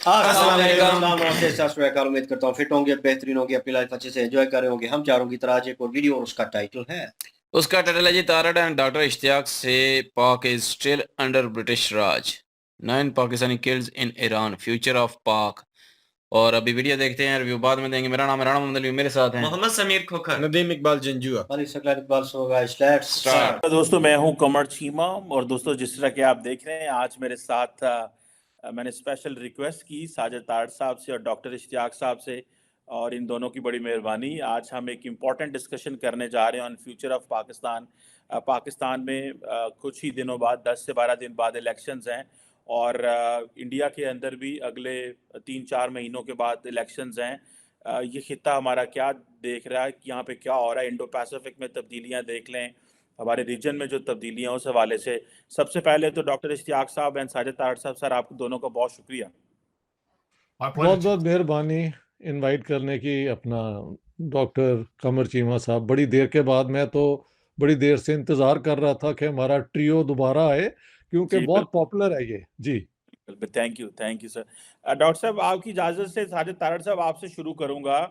अस्सलाम वालेकुम। नमस्ते, सत श्री अकाल। उम्मीद करता हूँ फिट होंगे, बेहतरीन होंगे, अपनी लाइफ अच्छे से एंजॉय कर रहे होंगे। हम चारों की तरह आज एक और वीडियो और उसका टाइटल है उसका टाइटल है जी तारड़ एंड डॉक्टर इश्तियाक से पाक is still under British Raj, 9 Pakistani killed in Iran, future of पाक। और अभी वीडियो देखते हैं, रिव्यू बाद में देंगे। मेरा नाम है राणा मोहम्मद अली, मेरे साथ हैं Mohammad Sameer Khokhar, Nadeem Iqbal Janjua. Malik Saqlain Iqbal. So guys, let's start. Start. दोस्तों, मैं हूं कमर चीमा। और दोस्तों, जिस तरह के आप देख रहे हैं, आज मेरे साथ मैंने स्पेशल रिक्वेस्ट की साजिद तारड़ साहब से और डॉक्टर इश्तियाक साहब से, और इन दोनों की बड़ी मेहरबानी। आज हम एक इम्पॉर्टेंट डिस्कशन करने जा रहे हैं on future of Pakistan. Pakistan में कुछ ही दिनों बाद, 10 से 12 दिन बाद इलेक्शंस हैं, और इंडिया के अंदर भी अगले 3-4 महीनों के बाद इलेक्शंस हैं। ये खित्ता हमारा क्या देख रहा है कि यहाँ पे क्या हो रहा है, इंडो पैसिफिक में तब्दीलियाँ देख लें, हमारे रीजन में जो तब्दीलियाँ उस हवाले से। सबसे पहले तो डॉक्टर इश्तियाक साहब एंड साजिद तारड़ साहब, सर आप दोनों का बहुत शुक्रिया। बहुत बहुत मेहरबानी इनवाइट करने की। अपना डॉक्टर कमर चीमा साहब, बड़ी देर के बाद, मैं तो बड़ी देर से इंतज़ार कर रहा था कि हमारा ट्रियो दोबारा आए, क्योंकि जी बहुत पॉपुलर है ये। जी बिल्कुल, थैंक यू सर। डॉक्टर साहब, आपकी इजाज़त से साजिद तारड़ साहब आपसे शुरू करूंगा।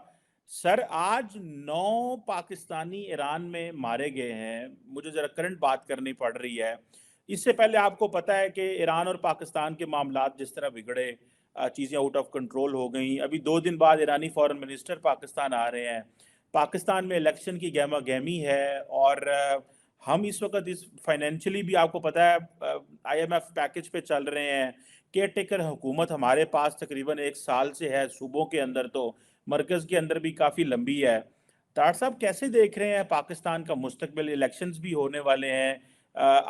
सर, आज 9 पाकिस्तानी ईरान में मारे गए हैं। मुझे ज़रा करंट बात करनी पड़ रही है। इससे पहले आपको पता है कि ईरान और पाकिस्तान के मामलात जिस तरह बिगड़े, चीज़ें आउट ऑफ कंट्रोल हो गई। अभी 2 दिन बाद ईरानी फॉरेन मिनिस्टर पाकिस्तान आ रहे हैं। पाकिस्तान में इलेक्शन की गहमा गहमी है, और हम इस वक्त इस फाइनेंशियली भी आपको पता है IMF पैकेज पे चल रहे हैं। केयर टेकर हुकूमत हमारे पास तकरीबन 1 साल से है, सूबों के अंदर तो, मरकज़ के अंदर भी काफ़ी लंबी है। तार साहब, कैसे देख रहे हैं पाकिस्तान का मुस्तकबिल? इलेक्शंस भी होने वाले हैं।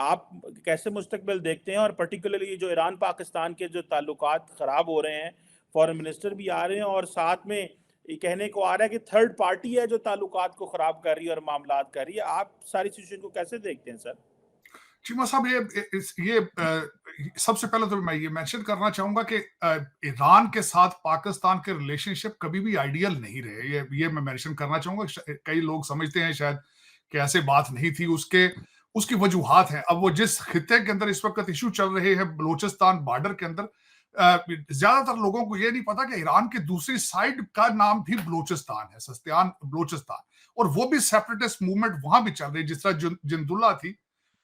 आप कैसे मुस्तकबिल देखते हैं? और पर्टिकुलरली जो ईरान पाकिस्तान के जो ताल्लुकात ख़राब हो रहे हैं, फॉरेन मिनिस्टर भी आ रहे हैं, और साथ में ये कहने को आ रहा है कि थर्ड पार्टी है जो ताल्लुकात को ख़राब कर रही है और मामलात कर रही है। आप सारी सिचुएशन को कैसे देखते हैं सर? चीमा साहब, सबसे पहले तो मैं ये मेंशन करना चाहूंगा कि ईरान के साथ पाकिस्तान के रिलेशनशिप कभी भी आइडियल नहीं रहे। ये मैं मेंशन करना चाहूंगा। कई लोग समझते हैं शायद कि ऐसे बात नहीं थी। उसकी वजूहात हैं। अब वो जिस खित्ते के अंदर इस वक्त इशू चल रहे हैं, बलूचिस्तान बॉर्डर के अंदर, ज्यादातर लोगों को ये नहीं पता कि ईरान की दूसरी साइड का नाम भी बलूचिस्तान है, सस्तियान बलूचिस्तान। और वो भी सेपरेटिस्ट मूवमेंट वहां भी चल रही है। जिस तरह जिंदुल्ला थी,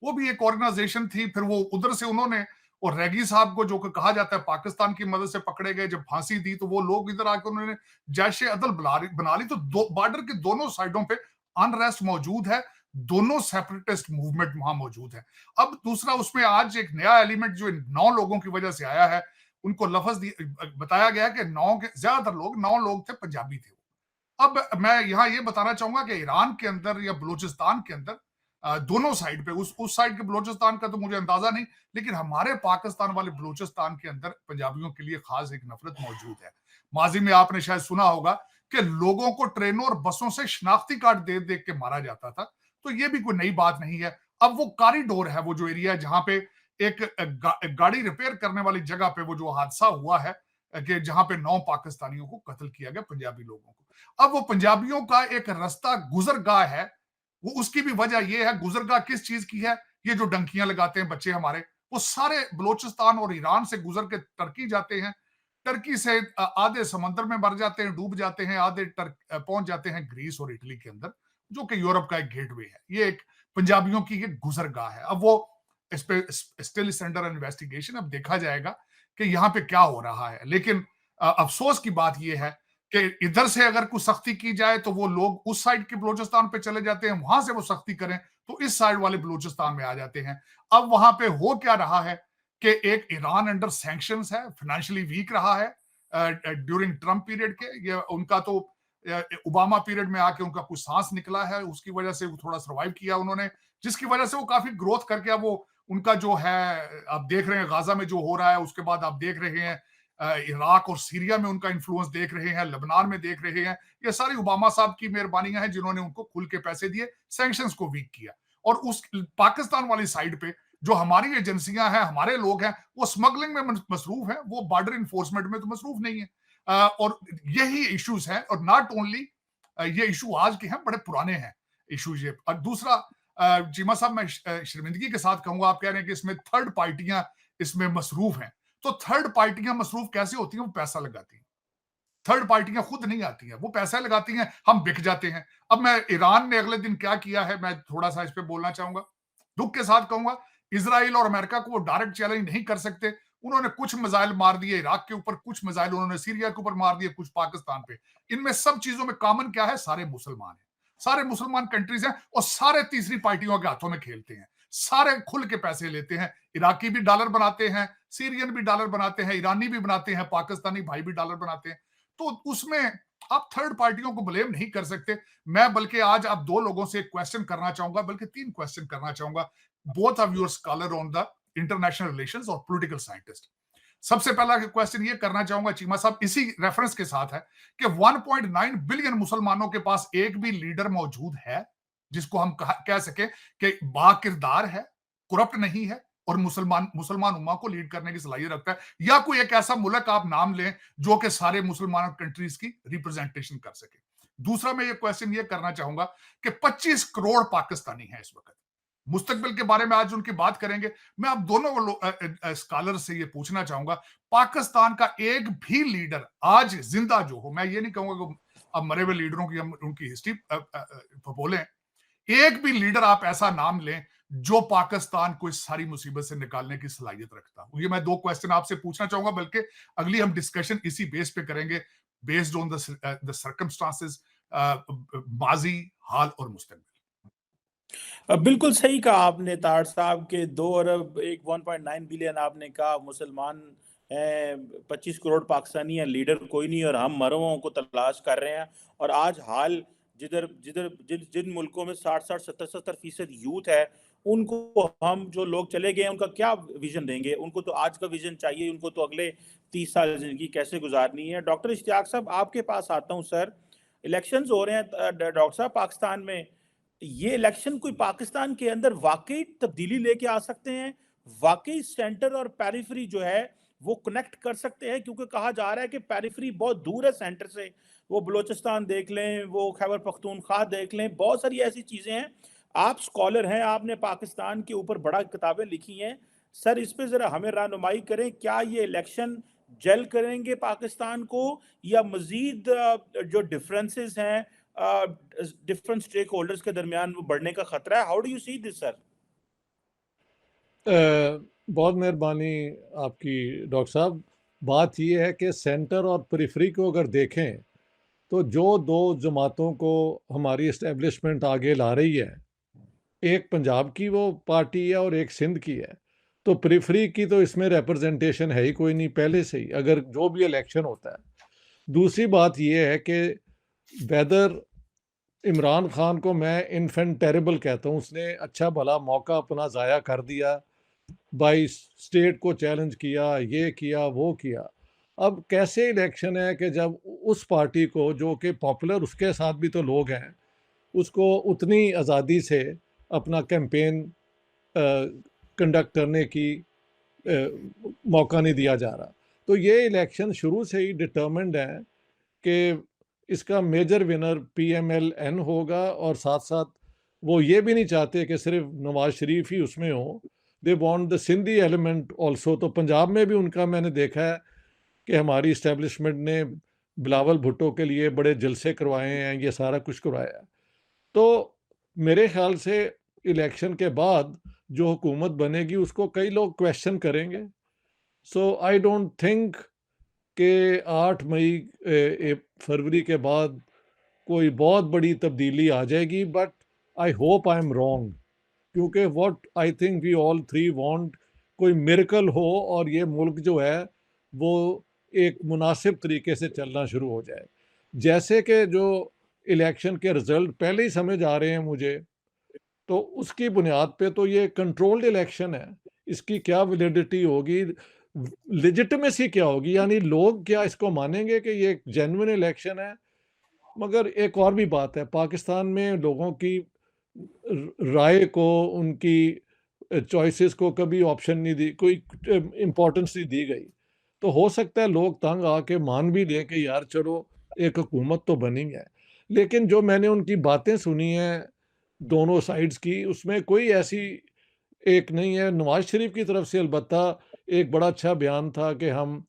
वो भी एक ऑर्गेनाइजेशन थी। फिर वो उधर से उन्होंने, और रैगी साहब को जो कहा जाता है पाकिस्तान की मदद से पकड़े गए, जब फांसी दी तो वो लोग इधर आके उन्होंने जैश ए अदल बना ली। तो बॉर्डर के दोनों साइडों पे अनरेस्ट मौजूद है, दोनों सेपरेटिस्ट मूवमेंट वहां मौजूद है। अब दूसरा, उसमें आज एक नया एलिमेंट जो 9 लोगों की वजह से आया है, उनको लफ्ज बताया गया कि 9 के ज्यादातर लोग 9 लोग थे, पंजाबी थे। अब मैं यहां ये बताना चाहूंगा कि ईरान के अंदर या बलूचिस्तान के अंदर, दोनों साइड पे, उस साइड के बलूचिस्तान का तो मुझे अंदाजा नहीं, लेकिन हमारे पाकिस्तान वाले बलूचिस्तान के अंदर पंजाबियों के लिए खास एक नफरत मौजूद है। माजी में आपने शायद सुना होगा कि लोगों को ट्रेनों और बसों से शनाख्ती कार्ड दे दे के मारा जाता था। तो ये भी कोई नई बात नहीं है। अब वो कॉरिडोर है, वो जो एरिया है जहां पे एक गाड़ी रिपेयर करने वाली जगह पे वो जो हादसा हुआ है, कि जहां पे 9 पाकिस्तानियों को कत्ल किया गया, पंजाबी लोगों को। अब वो पंजाबियों का एक रास्ता गुजरगाह है, वो उसकी भी वजह यह है। गुजरगाह किस चीज की है? ये जो डंकियां लगाते हैं बच्चे हमारे, वो सारे बलोचिस्तान और ईरान से गुजर के टर्की जाते हैं। टर्की से आधे समंदर में मर जाते हैं, डूब जाते हैं, आधे पहुंच जाते हैं ग्रीस और इटली के अंदर, जो कि यूरोप का एक गेटवे है। ये एक पंजाबियों की एक गुजरगाह है। अब वो इस पे स्टिल अंडर इन्वेस्टिगेशन। अब देखा जाएगा कि यहाँ पे क्या हो रहा है। लेकिन अफसोस की बात यह है कि इधर से अगर कुछ सख्ती की जाए तो वो लोग उस साइड के बलूचिस्तान पे चले जाते हैं, वहां से वो सख्ती करें तो इस साइड वाले बलूचिस्तान में आ जाते हैं। अब वहां पे हो क्या रहा है कि एक ईरान अंडर सैंक्शंस है, फाइनेंशियली वीक रहा है ड्यूरिंग ट्रम्प पीरियड के। ये उनका तो ओबामा पीरियड में आके उनका कुछ सांस निकला है, उसकी वजह से वो थोड़ा सर्वाइव किया उन्होंने, जिसकी वजह से वो काफी ग्रोथ करके अब वो उनका जो है, आप देख रहे हैं गाजा में जो हो रहा है, उसके बाद आप देख रहे हैं इराक और सीरिया में उनका इन्फ्लुएंस देख रहे हैं, लेबनान में देख रहे हैं। ये सारी ओबामा साहब की मेहरबानियां हैं जिन्होंने उनको खुल के पैसे दिए, सैंक्शंस को वीक किया। और उस पाकिस्तान वाली साइड पे जो हमारी एजेंसियां हैं, हमारे लोग हैं, वो स्मगलिंग में मसरूफ हैं, वो बॉर्डर इन्फोर्समेंट में तो मसरूफ नहीं है। और यही इश्यूज हैं। और नॉट ओनली ये इशू आज के हैं, बड़े पुराने हैं इशूज ये। और दूसरा, चीमा साहब, मैं शर्मिंदगी के साथ कहूंगा, आप कह रहे हैं कि इसमें थर्ड पार्टियां इसमें मसरूफ हैं। तो थर्ड पार्टियां मसरूफ कैसे होती हैं? वो पैसा लगाती हैं। थर्ड पार्टियां खुद नहीं आती हैं, वो पैसा लगाती हैं, हम बिक जाते हैं। अब मैं ईरान ने अगले दिन क्या किया है, मैं थोड़ा सा इस पे बोलना चाहूंगा, दुख के साथ कहूंगा। इजराइल और अमेरिका को वो डायरेक्ट चैलेंज नहीं कर सकते। उन्होंने कुछ मिसाइल मार दिए इराक के ऊपर, कुछ मिसाइल उन्होंने सीरिया के ऊपर मार दिए, कुछ पाकिस्तान पे। इनमें सब चीजों में कॉमन क्या है? सारे मुसलमान हैं, सारे मुसलमान कंट्रीज हैं, और सारे तीसरी पार्टियों के हाथों में खेलते हैं। सारे खुल के पैसे लेते हैं। इराकी भी डॉलर बनाते हैं, सीरियन भी डॉलर बनाते हैं, ईरानी भी बनाते हैं, पाकिस्तानी भाई भी डॉलर बनाते हैं। तो उसमें आप थर्ड पार्टियों को ब्लेम नहीं कर सकते। मैं बल्कि आज आप दो लोगों से एक क्वेश्चन करना चाहूंगा, बल्कि तीन क्वेश्चन करना चाहूंगा। Both of your scholar on the international relations और पॉलिटिकल साइंटिस्ट। सबसे पहला क्वेश्चन ये करना चाहूंगा चीमा साहब, इसी रेफरेंस के साथ है कि 1.9 बिलियन मुसलमानों के पास एक भी लीडर मौजूद है जिसको हम कह सके कि बाकिरदार है, करप्ट नहीं है, और मुसलमान उम्मा को लीड करने की सलाहियत रखता है? या कोई एक ऐसा मुल्क आप नाम लें जो कि सारे मुसलमान कंट्रीज की रिप्रेजेंटेशन कर सके? दूसरा मैं ये क्वेश्चन ये करना चाहूंगा कि 25 करोड़ पाकिस्तानी हैं इस वक्त। मुस्तकबिल के बारे में आज उनकी बात करेंगे। मैं आप दोनों स्कॉलर से ये पूछना चाहूंगा, पाकिस्तान का एक भी लीडर आज जिंदा जो हो, मैं ये नहीं कहूंगा कि अब मरे हुए लीडरों की हम उनकी हिस्ट्री बोलें, एक भी लीडर आप ऐसा नाम लें जो पाकिस्तान को इस सारी मुसीबत से निकालने की सलाहियत रखता हो? ये मैं दो क्वेश्चन आपसे पूछना चाहूंगा, बल्कि अगली हम डिस्कशन इसी बेस पे करेंगे, बेस्ड ऑन द सर्कमस्टांसेस, माजी, हाल और मुस्तकबिल। बिल्कुल सही कहा आपने तार साहब के 2 अरब 1.9 बिलियन आपने कहा मुसलमान हैं, 25 करोड़ पाकिस्तानी हैं, लीडर कोई नहीं और हम मरों को तलाश कर रहे हैं। और आज हाल जिधर जिधर जिन मुल्कों में 60-60 70-70% यूथ है, उनको हम जो लोग चले गए हैं उनका क्या विजन देंगे? उनको तो आज का विजन चाहिए, उनको तो अगले 30 साल जिंदगी कैसे गुजारनी है। डॉक्टर इश्तियाक साहब आपके पास आता हूँ सर। इलेक्शंस हो रहे हैं डॉक्टर साहब पाकिस्तान में। ये इलेक्शन कोई पाकिस्तान के अंदर वाकई तब्दीली लेके आ सकते हैं? वाकई सेंटर और पेरिफेरी जो है वो कनेक्ट कर सकते हैं? क्योंकि कहा जा रहा है कि पेरिफेरी बहुत दूर है सेंटर से। वो बलोचिस्तान देख लें, वो खैबर पख्तूनख्वा देख लें, बहुत सारी ऐसी चीजें हैं। आप स्कॉलर हैं, आपने पाकिस्तान के ऊपर बड़ा किताबें लिखी हैं। सर इस पे जरा हमें रहनुमाई करें, क्या ये इलेक्शन जेल करेंगे पाकिस्तान को, या मजीद जो डिफरेंसेस हैं डिफरेंट स्टेक होल्डर्स के दरमियान वो बढ़ने का खतरा है? How do you see this sir? बहुत मेहरबानी आपकी डॉक्टर साहब। बात ये है कि सेंटर और परिफरी को अगर देखें तो जो दो जमातों को हमारी इस्टेब्लिशमेंट आगे ला रही है, एक पंजाब की वो पार्टी है और एक सिंध की है, तो परिफरी की तो इसमें रिप्रेजेंटेशन है ही कोई नहीं पहले से ही, अगर जो भी इलेक्शन होता है। दूसरी बात ये है कि वेदर इमरान खान को मैं इन्फेंट टेरेबल कहता हूँ, उसने अच्छा भला मौका अपना ज़ाया कर दिया, बाई स्टेट को चैलेंज किया, ये किया वो किया। अब कैसे इलेक्शन है कि जब उस पार्टी को जो कि पॉपुलर, उसके साथ भी तो लोग हैं, उसको उतनी आज़ादी से अपना कैंपेन कंडक्ट करने की मौका नहीं दिया जा रहा। तो ये इलेक्शन शुरू से ही डिटर्मिन्ड है कि इसका मेजर विनर PMLN होगा, और साथ साथ वो ये भी नहीं चाहते कि सिर्फ नवाज शरीफ ही उसमें हो, they want the Sindhi element also. तो पंजाब में भी उनका मैंने देखा है कि हमारी इस्टेब्लिशमेंट ने बिलावल भुट्टो के लिए बड़े जलसे करवाए हैं, ये सारा कुछ करवाया। तो मेरे ख्याल से इलेक्शन के बाद जो हुकूमत बनेगी उसको कई लोग क्वेश्चन करेंगे। सो आई डोंट थिंक कि 8 फरवरी के बाद कोई बहुत बड़ी तब्दीली आ जाएगी, but I hope I am wrong, क्योंकि what I think we all three want कोई मिरेकल हो और ये मुल्क जो है वो एक मुनासिब तरीके से चलना शुरू हो जाए। जैसे कि जो इलेक्शन के रिजल्ट पहले ही समझ आ रहे हैं मुझे, तो उसकी बुनियाद पे तो ये कंट्रोल्ड इलेक्शन है, इसकी क्या वैलिडिटी होगी, लेजिटिमेसी क्या होगी, यानी लोग क्या इसको मानेंगे कि ये एक जेन्युइन इलेक्शन है? मगर एक और भी बात है, पाकिस्तान में लोगों की राय को, उनकी चॉइसेस को कभी ऑप्शन नहीं दी, कोई इम्पोर्टेंस नहीं दी गई। तो हो सकता है लोग तंग आके मान भी लें कि यार चलो एक हुकूमत तो बनी है, लेकिन जो मैंने उनकी बातें सुनी हैं दोनों साइड्स की, उसमें कोई ऐसी एक नहीं है। नवाज शरीफ की तरफ से अलबत्ता एक बड़ा अच्छा बयान था कि हम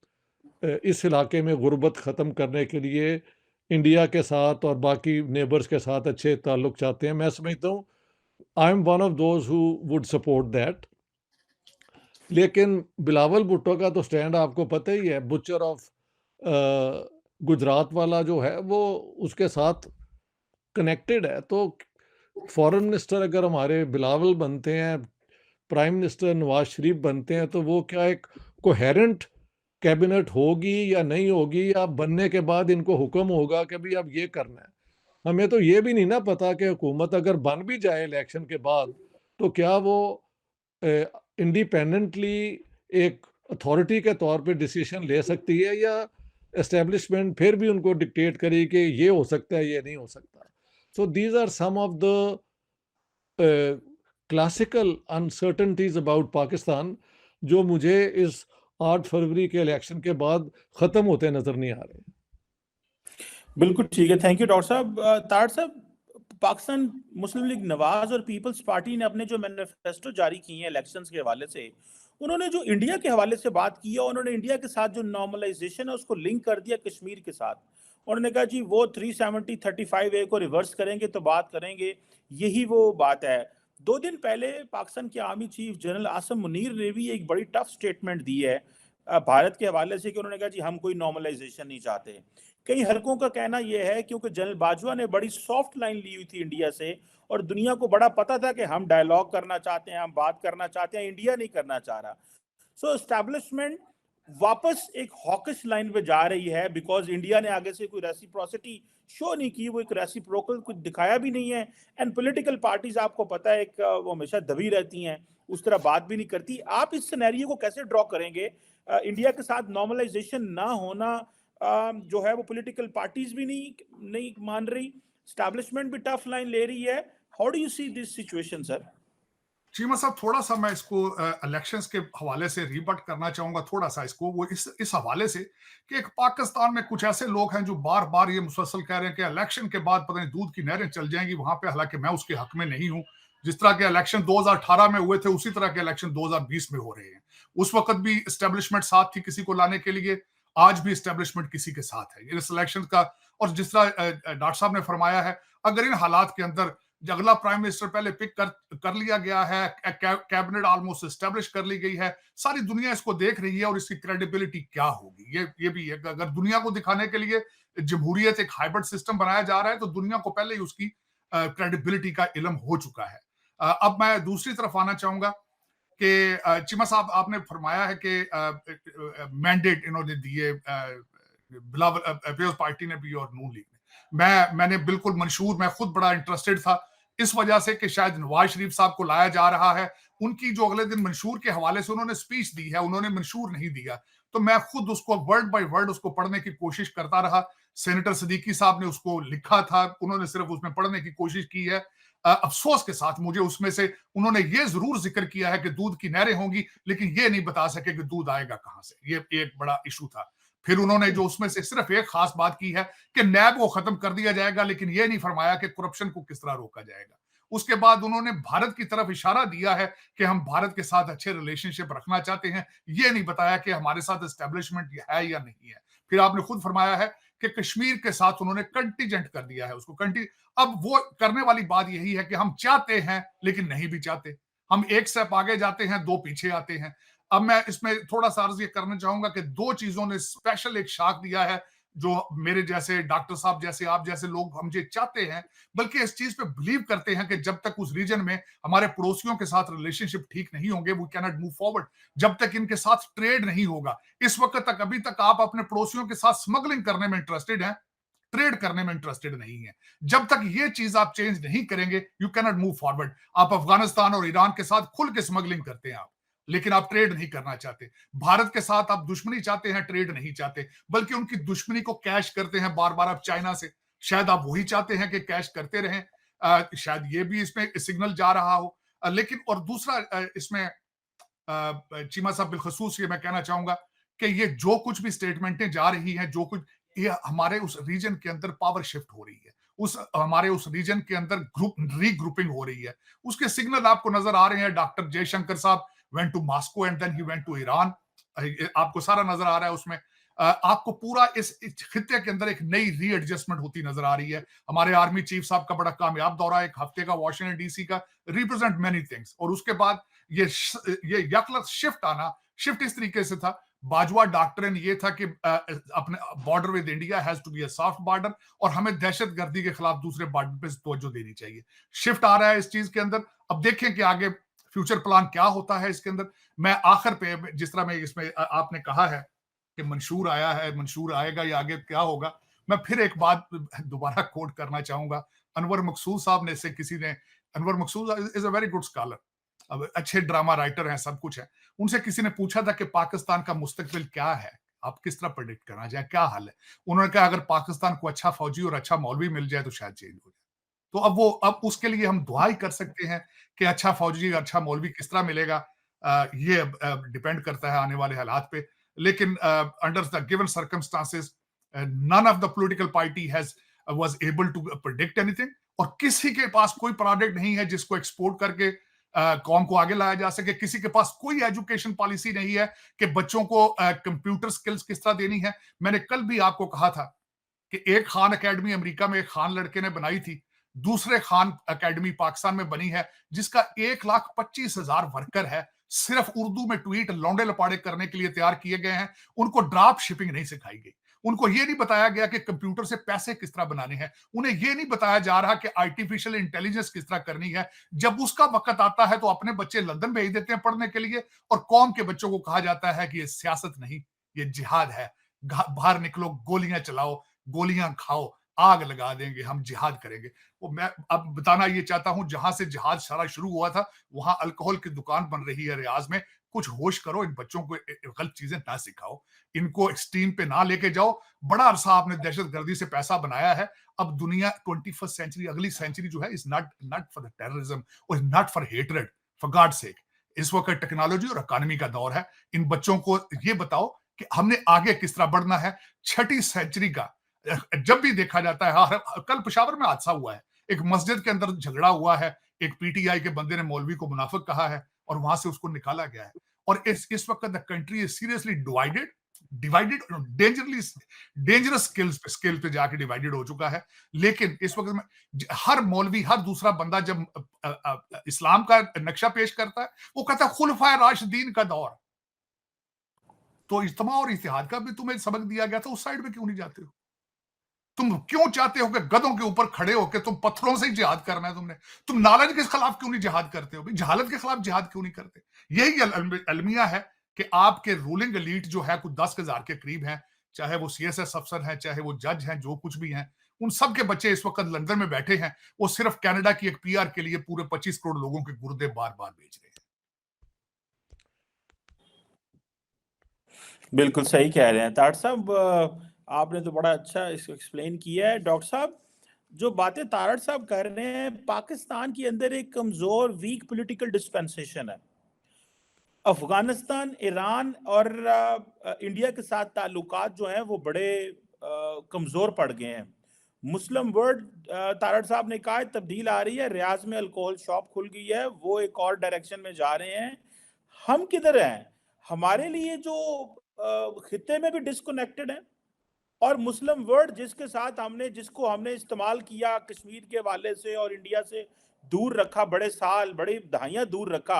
इस इलाके में गुर्बत ख़त्म करने के लिए इंडिया के साथ और बाकी नेबर्स के साथ अच्छे ताल्लुक चाहते हैं। मैं समझता हूँ I am one of those who would support that. लेकिन बिलावल भुट्टो का तो स्टैंड आपको पता ही है, बुचर ऑफ गुजरात वाला जो है वो उसके साथ कनेक्टेड है। तो फॉरेन मिनिस्टर अगर हमारे बिलावल बनते हैं, प्राइम मिनिस्टर नवाज शरीफ बनते हैं, तो वो क्या एक कोहेरेंट कैबिनेट होगी या नहीं होगी, या बनने के बाद इनको हुक्म होगा कि भाई अब ये करना है। हमें तो ये भी नहीं ना पता कि हुकूमत अगर बन भी जाए इलेक्शन के बाद, तो क्या वो इंडिपेंडेंटली एक अथॉरिटी के तौर पे डिसीजन ले सकती है, या एस्टेब्लिशमेंट फिर भी उनको डिक्टेट करेगी कि ये हो सकता है, ये नहीं हो सकता। So these are some of the classical uncertainties about Pakistan जो मुझे इस 8 फरवरी के इलेक्शन के बाद ख़त्म होते नज़र नहीं आ रहे। बिल्कुल ठीक है, थैंक यू डॉक्टर साहब। तारड़ साहब, पाकिस्तान मुस्लिम लीग नवाज और पीपल्स पार्टी ने अपने जो मैनिफेस्टो जारी किए हैं इलेक्शंस के हवाले से, उन्होंने जो इंडिया के हवाले से बात की है, उन्होंने इंडिया के साथ जो नॉर्मलाइजेशन है उसको लिंक कर दिया कश्मीर के साथ। उन्होंने कहा जी वो 370-35A को रिवर्स करेंगे तो बात करेंगे, यही वो बात है। 2 दिन पहले पाकिस्तान के army chief general Asim Munir ने भी एक बड़ी टफ स्टेटमेंट दी है भारत के हवाले से, कि उन्होंने कहा जी हम कोई नॉर्मलाइजेशन नहीं चाहते। कई हलकों का कहना यह है क्योंकि जनरल बाजवा ने बड़ी सॉफ्ट लाइन ली हुई थी इंडिया से, और दुनिया को बड़ा पता था कि हम डायलॉग करना चाहते हैं, हम बात करना चाहते हैं, इंडिया नहीं करना चाह रहा। सो एस्टैब्लिशमेंट वापस एक हॉकिश लाइन पे जा रही है, बिकॉज इंडिया ने आगे से कोई रेसिप्रोसिटी शो नहीं की, वो एक रेसिप्रोकल कुछ दिखाया भी नहीं है। एंड पॉलिटिकल पार्टीज आपको पता है एक वो हमेशा दबी रहती हैं, उस तरह बात भी नहीं करती। आप इस सिनेरियो को कैसे ड्रॉ करेंगे? इंडिया के साथ नॉर्मलाइजेशन ना होना जो है वो पॉलिटिकल पार्टीज भी नहीं मान रही, एस्टैब्लिशमेंट भी टफ लाइन ले रही है। How do you see this situation sir? Cheema साहब, थोड़ा सा मैं इसको इलेक्शंस के हवाले से रिबट करना चाहूंगा, थोड़ा सा इसको वो इस हवाले से कि एक पाकिस्तान में कुछ ऐसे लोग हैं जो बार बार ये मुसलसल कह रहे हैं कि इलेक्शन के बाद पता नहीं दूध की नहरें चल जाएंगी वहां पे, हालांकि मैं उसके हक में नहीं हूं। जिस तरह के इलेक्शन 2018 में हुए थे उसी तरह के इलेक्शन 2020 में हो रहे हैं। उस वक्त भी एस्टेब्लिशमेंट साथ थी किसी को लाने के लिए, आज भी एस्टेब्लिशमेंट किसी के साथ है इस इलेक्शन का। और जिस तरह डॉक्टर साहब ने फरमाया है, अगर इन हालात के अंदर अगला प्राइम मिनिस्टर पहले पिक कर लिया गया है, कैबिनेट ऑलमोस्ट एस्टेब्लिश कर ली गई है, सारी दुनिया इसको देख रही है, और इसकी क्रेडिबिलिटी क्या होगी ये भी है। अगर दुनिया को दिखाने के लिए जमहूरियत एक हाइब्रिड सिस्टम बनाया जा रहा है, तो दुनिया को पहले ही उसकी क्रेडिबिलिटी का इल्म हो चुका है। अब मैं दूसरी तरफ आना चाहूंगा कि चिमा साहब आपने फरमाया है कि मैंडेट इन्होंने दिए पीपल्स पार्टी ने भी और नून लीग ने। मैंने बिल्कुल मंशूर, मैं खुद बड़ा इंटरेस्टेड था इस वजह से कि शायद नवाज शरीफ साहब को लाया जा रहा है। उनकी जो अगले दिन मंशूर के हवाले से उन्होंने स्पीच दी है, उन्होंने मंशूर नहीं दिया, तो मैं खुद उसको वर्ड बाय वर्ड उसको पढ़ने की कोशिश करता रहा। सेनेटर सदीकी साहब ने उसको लिखा था, उन्होंने सिर्फ उसमें पढ़ने की कोशिश की है। अफसोस के साथ मुझे उसमें से उन्होंने ये जरूर जिक्र किया है कि दूध की नहरें होंगी, लेकिन ये नहीं बता सके कि दूध आएगा कहां से। ये एक बड़ा इशू था। फिर उन्होंने जो उसमें से सिर्फ एक खास बात की है कि नैब को खत्म कर दिया जाएगा, लेकिन यह नहीं फरमाया कि करप्शन को किस तरह रोका जाएगा। उसके बाद उन्होंने भारत की तरफ इशारा दिया है कि हम भारत के साथ अच्छे रिलेशनशिप रखना चाहते हैं, यह नहीं बताया कि हमारे साथ एस्टेब्लिशमेंट है या नहीं है। फिर आपने खुद फरमाया है कि कश्मीर के साथ उन्होंने कंटीजेंट कर दिया है उसको। अब वो करने वाली बात यही है कि हम चाहते हैं लेकिन नहीं भी चाहते, हम एक स्टेप आगे जाते हैं, 2 पीछे आते हैं। अब मैं इसमें थोड़ा सा अर्ज ये करना चाहूंगा कि 2 चीजों ने स्पेशल एक शाख दिया है जो मेरे जैसे डॉक्टर साहब जैसे आप जैसे लोग हम ये चाहते हैं, बल्कि इस चीज पे बिलीव करते हैं कि जब तक उस रीजन में हमारे पड़ोसियों के साथ रिलेशनशिप ठीक नहीं होंगे, we can not move forward. जब तक इनके साथ ट्रेड नहीं होगा, इस वक्त तक अभी तक आप अपने पड़ोसियों के साथ स्मगलिंग करने में इंटरेस्टेड हैं, ट्रेड करने में इंटरेस्टेड नहीं है। जब तक ये चीज आप चेंज नहीं करेंगे, you can not move forward. आप अफगानिस्तान और ईरान के साथ खुल के स्मगलिंग करते हैं आप, लेकिन आप ट्रेड नहीं करना चाहते। भारत के साथ आप दुश्मनी चाहते हैं, ट्रेड नहीं चाहते, बल्कि उनकी दुश्मनी को कैश करते हैं बार बार आप चाइना से। शायद आप वही चाहते हैं कि कैश करते रहें, शायद ये भी इसमें सिग्नल जा रहा हो। लेकिन और दूसरा इसमें चीमा साहब बिलखसूस ये मैं कहना चाहूंगा कि ये जो कुछ भी स्टेटमेंटें जा रही हैं, जो कुछ ये हमारे उस रीजन के अंदर पावर शिफ्ट हो रही है, हमारे उस रीजन के अंदर रीग्रुपिंग हो रही है, उसके सिग्नल आपको नजर आ रहे हैं। डॉक्टर जयशंकर साहब went to Moscow and then he went to Iran. आपको सारा नजर आ रहा है उसमें। आपको पूरा इस खित्ते के अंदर एक नई रीएडजस्टमेंट होती नजर आ रही है। हमारे आर्मी चीफ साहब का बड़ा कामयाब दौरा, एक हफ्ते का वाशिंगटन डीसी का, रिप्रेजेंट मेनी थिंग्स। और उसके बाद ये यकलत शिफ्ट इस तरीके से था। बाजवा डॉक्ट्रिन ये था कि अपने border with India has to be a soft border, और हमें दहशतगर्दी के खिलाफ दूसरे बॉर्डर पे तवज्जो देनी चाहिए। शिफ्ट आ रहा है इस चीज के अंदर। अब देखें कि आगे फ्यूचर प्लान क्या होता है इसके अंदर। मैं आखिर पे, जिस तरह मैं इसमें आपने कहा है कि मंशूर आया है, मंशूर आएगा या आगे क्या होगा, मैं फिर एक बात दोबारा कोट करना चाहूंगा। अनवर मकसूद साहब ने से किसी ने, Anwar Maqsood is a very good scholar, अब अच्छे ड्रामा राइटर हैं, सब कुछ है। उनसे किसी ने पूछा था कि पाकिस्तान का मुस्तकबिल क्या है, आप किस तरह प्रेडिक्ट करना चाहें, क्या हाल है। उन्होंने कहा अगर पाकिस्तान को अच्छा फौजी और अच्छा मौलवी मिल जाए तो शायद चेंज हो जाए। तो अब उसके लिए हम दुआ ही कर सकते हैं कि अच्छा फौजी, अच्छा मौलवी किस तरह मिलेगा, ये डिपेंड करता है आने वाले हालात पे। लेकिन under the given circumstances none of the political party has was able to predict anything, और किसी के पास कोई प्रोडक्ट नहीं है जिसको एक्सपोर्ट करके कौम को आगे लाया जा सके। किसी के पास कोई एजुकेशन पॉलिसी नहीं है कि बच्चों को कंप्यूटर स्किल्स किस तरह देनी है। मैंने कल भी आपको कहा था कि एक खान एकेडमी अमेरिका में एक खान लड़के ने बनाई थी, दूसरे खान एकेडमी पाकिस्तान में बनी है जिसका 1,25,000 वर्कर है, सिर्फ उर्दू में ट्वीट लौंडे लपाड़े करने के लिए तैयार किए गए हैं। उनको ड्रॉप शिपिंग नहीं सिखाई गई, उनको यह नहीं बताया गया कि कंप्यूटर से पैसे किस तरह बनाने हैं, उन्हें यह नहीं बताया जा रहा कि आर्टिफिशियल इंटेलिजेंस किस तरह करनी है। जब उसका वक्त आता है तो अपने बच्चे लंदन भेज देते हैं पढ़ने के लिए, और कौम के बच्चों को कहा जाता है कि ये सियासत नहीं, ये जिहाद है, बाहर निकलो, गोलियां चलाओ, गोलियां खाओ, आग लगा देंगे, हम जिहाद करेंगे। वो मैं अब बताना ये चाहता हूं, जहां से जिहाद सारा शुरू हुआ था वहां अल्कोहल की दुकान बन रही है रियाज में। कुछ होश करो, इन बच्चों को गलत चीजें ना सिखाओ, इनको एक्सट्रीम पे ना लेके जाओ। बड़ा अरसा आपने दहशतगर्दी से पैसा बनाया है। अब दुनिया 21st सेंचुरी, अगली सेंचुरी जो है, is not for the terrorism और not for hatred, for God sake. इस वक्त टेक्नोलॉजी और इकोनॉमी का दौर है। इन बच्चों को ये बताओ कि हमने आगे किस तरह बढ़ना है। 6ठी सेंचुरी का जब भी देखा जाता है, कल पेशावर में हादसा हुआ है, एक मस्जिद के अंदर झगड़ा हुआ है, एक पीटीआई के बंदे ने मौलवी को मुनाफिक कहा है और वहां से उसको निकाला गया है। और इस वक्त the country is seriously divided dangerous scale पे जाके डिवाइडेड हो चुका है। लेकिन इस वक्त में हर मौलवी, हर दूसरा बंदा जब इस्लाम का नक्शा पेश करता है, वो कहता है खुलफाए राशिदीन का दौर। तो इज्तिमा और इत्तेहाद का भी तुम्हें सबक दिया गया था, उस साइड में क्यों नहीं जाते हो? तुम क्यों चाहते हो कि गधों के ऊपर खड़े होकर तुम पत्थरों से ही जिहाद करना है? तुम नालज के खिलाफ क्यों नहीं जिहाद करते हो? जहालत के खिलाफ जिहाद क्यों नहीं करते? यही अलमिया है कि आपके रूलिंग एलीट जो है, कुछ 10,000 के करीब हैं, चाहे वो सीएसएस अफसर हैं, चाहे वो जज हैं, जो कुछ भी हैं, उन सब के बच्चे इस वक्त लंदन में बैठे हैं। वो सिर्फ कनाडा की एक पीआर के लिए पूरे 25 करोड़ लोगों के गुर्दे बार बार बेच रहे हैं। बिल्कुल सही कह रहे हैं तार साहब, आपने तो बड़ा अच्छा इसको एक्सप्लेन किया है। डॉक्टर साहब, जो बातें तारड़ साहब कर रहे हैं, पाकिस्तान के अंदर एक कमजोर वीक पॉलिटिकल डिस्पेंसेशन है। अफगानिस्तान, ईरान और इंडिया के साथ ताल्लुकात जो हैं वो बड़े कमजोर पड़ गए हैं। मुस्लिम वर्ल्ड, तारड़ साहब ने कहा, तब्दील आ रही है, रियाज में अल्कोहल शॉप खुल गई है, वो एक और डायरेक्शन में जा रहे हैं। हम किधर हैं? हमारे लिए जो खित्ते में भी डिस्कनेक्टेड है, और मुस्लिम वर्ल्ड जिसको हमने इस्तेमाल किया कश्मीर के हवाले से और इंडिया से दूर रखा, बड़े साल, बड़ी दहाइयां दूर रखा,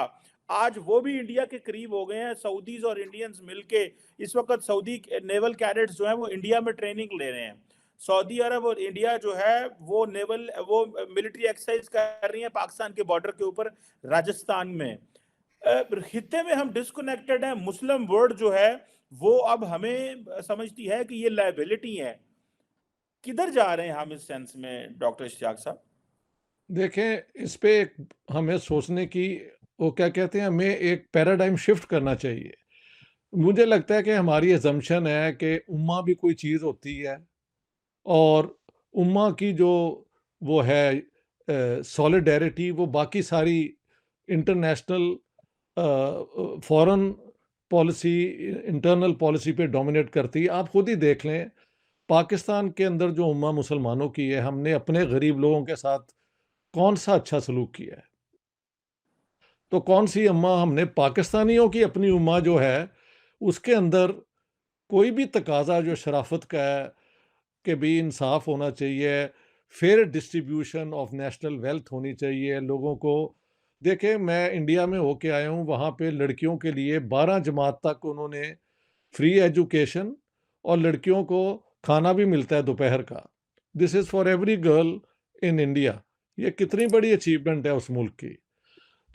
आज वो भी इंडिया के करीब हो गए हैं। सऊदीज और इंडियंस मिलके इस वक्त सऊदी नेवल कैडेट्स जो हैं वो इंडिया में ट्रेनिंग ले रहे हैं। सऊदी अरब और इंडिया जो है वो मिलिट्री एक्सरसाइज कर रही है पाकिस्तान के बॉर्डर के ऊपर, राजस्थान में। खित्ते में हम डिस्कनेक्टेड हैं। मुस्लिम वर्ल्ड जो है वो अब हमें समझती है कि ये लायबिलिटी है। किधर जा रहे हैं हम इस सेंस में, डॉक्टर इश्तियाक साहब? देखें, इस पे हमें सोचने की, वो क्या कहते हैं, हमें एक पैराडाइम शिफ्ट करना चाहिए। मुझे लगता है कि हमारी अजम्पशन है कि उम्मा भी कोई चीज़ होती है, और उम्मा की जो वो है सॉलिडेरिटी, वो बाकी सारी international foreign policy, internal policy पे डोमिनेट करती है। आप खुद ही देख लें, पाकिस्तान के अंदर जो उम्मा मुसलमानों की है, हमने अपने गरीब लोगों के साथ कौन सा अच्छा सलूक किया है? तो कौन सी उम्मा हमने, पाकिस्तानियों की अपनी उम्मा जो है उसके अंदर कोई भी तकाजा जो शराफत का है कि भी इंसाफ होना चाहिए, fair distribution of national wealth होनी चाहिए लोगों को। देखें, मैं इंडिया में होके आया हूँ, वहाँ पे लड़कियों के लिए 12 जमात तक उन्होंने फ्री एजुकेशन और लड़कियों को खाना भी मिलता है दोपहर का। This is for every girl in India. ये कितनी बड़ी अचीवमेंट है उस मुल्क की।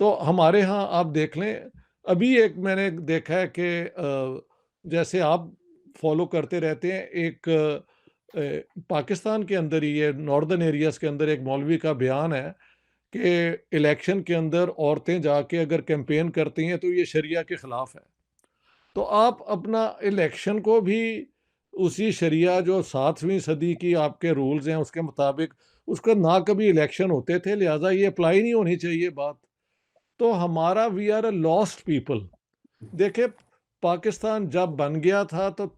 तो हमारे यहाँ आप देख लें, अभी एक मैंने देखा है कि जैसे आप फॉलो करते रहते हैं, एक पाकिस्तान के अंदर ही ये नॉर्दर्न एरियाज़ के अंदर एक मौलवी का बयान है कि इलेक्शन के अंदर औरतें जाके अगर कैंपेन करती हैं तो ये शरिया के ख़िलाफ़ है। तो आप अपना इलेक्शन को भी उसी शरिया जो 7वीं सदी की आपके रूल्स हैं उसके मुताबिक, उसका ना कभी इलेक्शन होते थे, लिहाजा ये अप्लाई नहीं होनी चाहिए बात। तो हमारा we are a lost people. देखिए, पाकिस्तान जब बन गया था तो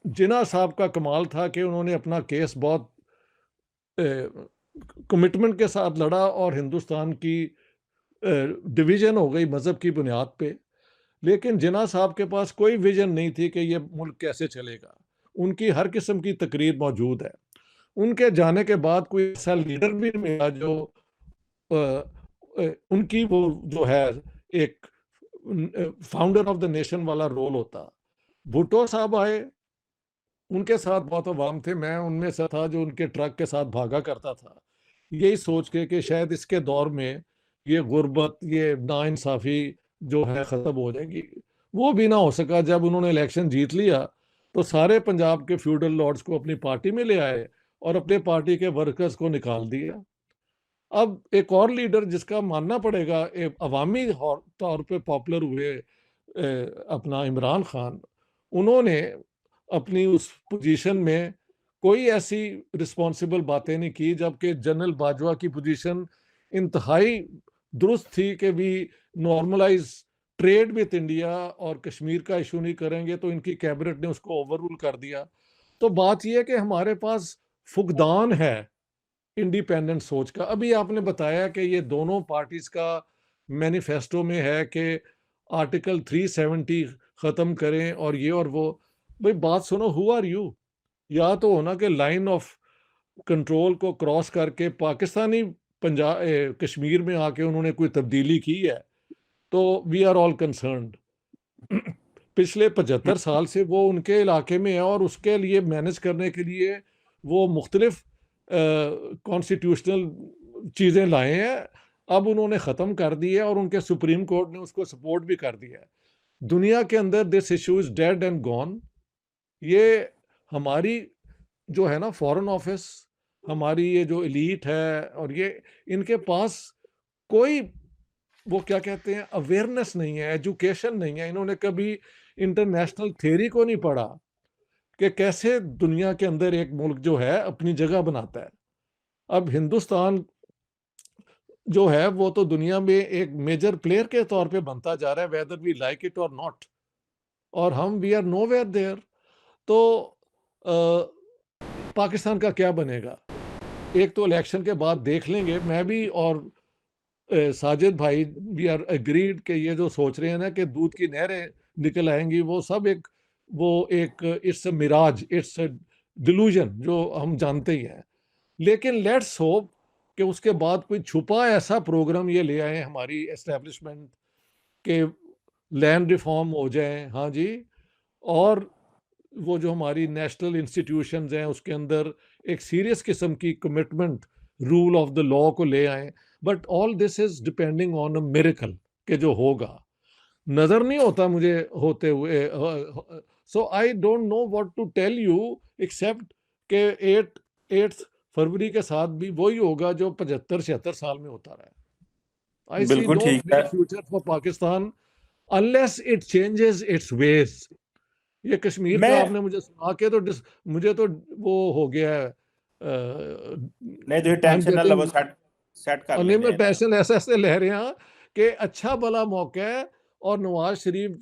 जिन्ना साहब का कमाल था कि उन्होंने अपना केस बहुत कमिटमेंट के साथ लड़ा और हिंदुस्तान की डिवीज़न हो गई मज़हब की बुनियाद पे। लेकिन जिन्ना साहब के पास कोई विज़न नहीं थी कि ये मुल्क कैसे चलेगा। उनकी हर किस्म की तकरीर मौजूद है। उनके जाने के बाद कोई ऐसा लीडर भी नहीं मिला जो उनकी वो जो है एक फाउंडर ऑफ द नेशन वाला रोल होता। भुट्टो साहब आए, उनके साथ बहुत अवाम थे, मैं उनमें से था जो उनके ट्रक के साथ भागा करता था, यही सोच के कि शायद इसके दौर में ये गुर्बत, ये नाइंसाफ़ी जो है ख़त्म हो जाएगी। वो भी ना हो सका। जब उन्होंने इलेक्शन जीत लिया तो सारे पंजाब के फ्यूडल लॉर्ड्स को अपनी पार्टी में ले आए और अपने पार्टी के वर्कर्स को निकाल दिया। अब एक और लीडर जिसका मानना पड़ेगा, एक अवामी तौर पे पॉपुलर हुए अपना इमरान खान, उन्होंने अपनी उस पोजीशन में कोई ऐसी रिस्पॉन्सिबल बातें नहीं की, जबकि जनरल बाजवा की पोजीशन इंतहाई दुरुस्त थी कि भी नॉर्मलाइज ट्रेड विद इंडिया और कश्मीर का इशू नहीं करेंगे, तो इनकी कैबिनेट ने उसको ओवररूल कर दिया। तो बात यह है कि हमारे पास फुकदान है इंडिपेंडेंट सोच का। अभी आपने बताया कि ये दोनों पार्टीज का मैनिफेस्टो में है कि आर्टिकल 370 ख़त्म करें और ये और वो। भाई बात सुनो, हु आर यू? या तो होना कि लाइन ऑफ कंट्रोल को क्रॉस करके पाकिस्तानी पंजाब कश्मीर में आके उन्होंने कोई तब्दीली की है, तो वी आर ऑल कंसर्न्ड। पिछले 75 साल से वो उनके इलाके में है और उसके लिए मैनेज करने के लिए वो मुख्तलिफ कॉन्स्टिट्यूशनल चीज़ें लाए हैं। अब उन्होंने ख़त्म कर दी है और उनके सुप्रीम कोर्ट ने उसको सपोर्ट भी कर दिया है। दुनिया के अंदर this issue is dead and gone. ये हमारी जो है ना फॉरेन ऑफिस, हमारी ये जो एलीट है और ये, इनके पास कोई वो क्या कहते हैं अवेयरनेस नहीं है, एजुकेशन नहीं है। इन्होंने कभी इंटरनेशनल थ्योरी को नहीं पढ़ा कि कैसे दुनिया के अंदर एक मुल्क जो है अपनी जगह बनाता है। अब हिंदुस्तान जो है वो तो दुनिया में एक मेजर प्लेयर के तौर पे बनता जा रहा है, वेदर वी लाइक इट और नॉट, और हम वी आर नोवेयर देयर। तो पाकिस्तान का क्या बनेगा? एक तो इलेक्शन के बाद देख लेंगे। मैं भी और साजिद भाई वी आर एग्रीड कि ये जो सोच रहे हैं ना कि दूध की नहरें निकल आएंगी, वो सब एक it's a mirage, it's a delusion जो हम जानते ही हैं। लेकिन लेट्स होप कि उसके बाद कोई छुपा ऐसा प्रोग्राम ये ले आए हमारी एस्टेब्लिशमेंट के लैंड रिफॉर्म हो जाए, हाँ जी, और वो जो हमारी नेशनल इंस्टीट्यूशंस हैं उसके अंदर एक सीरियस किस्म की commitment rule of the law को ले आए। But all this is depending on a miracle के जो होगा नजर नहीं होता मुझे होते हुए। So I don't know what to tell you except के 8 फरवरी के साथ भी वही होगा जो 75-76 साल में होता रहा। आई सी बिल्कुल नो ठीक है। Future for Pakistan unless it changes its ways. ये कश्मीर का मैं आपने मुझे सुना के तो मुझे तो वो हो गया है। नहीं, तो आई एम टेंशन ना लो, गेटिंग सेट कर अनलिमिटेड लेंगे। पैसे ऐसे ऐसे ले रहे हैं कि अच्छा भला मौका है और Nawaz Sharif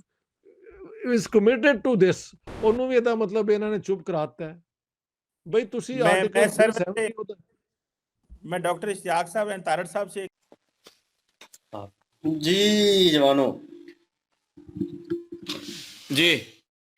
is committed to this. ਉਹਨੂੰ ਵੀ ਇਹਦਾ ਮਤਲਬ ਇਹਨਾਂ ਨੇ ਚੁੱਪ ਕਰਾਤਾ ਹੈ ਬਈ ਤੁਸੀਂ ਆਰਟੀਕਲ 370 होता मैं डॉक्टर इश्तियाक साहब एंड तारड़ साहब से जी जवानों, जी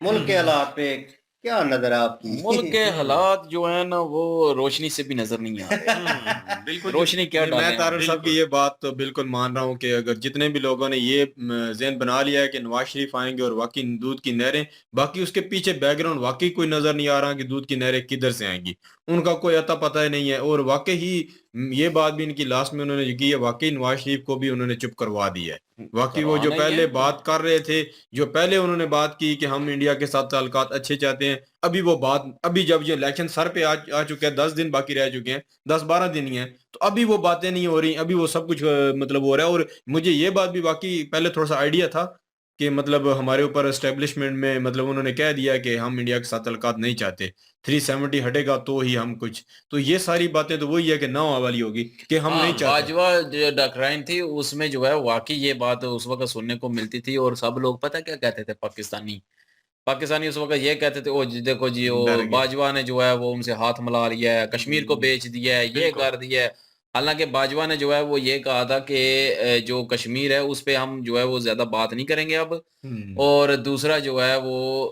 मुल्क के हालात पे क्या नजर है आपकी? मुल्क के हालात जो है ना वो रोशनी से भी नजर नहीं आ रहे बिल्कुल रोशनी क्या नहीं, डालें मैं हम? तारड़ साहब की ये बात तो बिल्कुल मान रहा हूँ कि अगर जितने भी लोगों ने ये ज़हन बना लिया है कि नवाज शरीफ आएंगे और वाकई दूध की नहरें, बाकी उसके पीछे बैकग्राउंड वाकई कोई नजर नहीं आ रहा कि दूध की नहरें किधर से आएंगी, उनका कोई अता पता ही नहीं है। और वाकई ही ये बात भी इनकी लास्ट में उन्होंने की है, वाकई नवाज शरीफ को भी उन्होंने चुप करवा दी है। वाकई वो जो करवाना ही पहले है बात कर रहे थे, जो पहले उन्होंने बात की कि हम इंडिया के साथ ताल्लुकात अच्छे चाहते हैं, अभी वो बात, अभी जब ये इलेक्शन सर पे आ चुके हैं, 10 दिन बाकी रह चुके हैं, 10-12 दिन ही हैं, तो अभी वो बातें नहीं हो रही, अभी वो सब कुछ मतलब हो रहा है। और मुझे ये बात भी वाकई पहले थोड़ा सा आइडिया था कि मतलब हमारे ऊपर एस्टेब्लिशमेंट में मतलब उन्होंने कह दिया कि हम इंडिया के साथ ताल्लुकात नहीं चाहते, 370 हटेगा तो ही हम कुछ, तो ये सारी बातें तो वही है कि ना वाली होगी कि हम हाँ नहीं चाहते। बाजवा जो डॉक्ट्राइन थी उसमें जो है वाकई ये बात उस वक्त सुनने को मिलती थी और सब लोग पता क्या कहते थे पाकिस्तानी पाकिस्तानी उस वक्त ये कहते थे ओ जी देखो जी डर वो गए। बाजवा ने जो है वो उनसे हाथ मिला लिया है कश्मीर को बेच दिया है ये बिल्कुल। कर दिया है। हालांकि बाजवा ने जो है वो ये कहा था कि जो कश्मीर है उस पे हम जो है वो ज्यादा बात नहीं करेंगे अब हम्म। और दूसरा जो है वो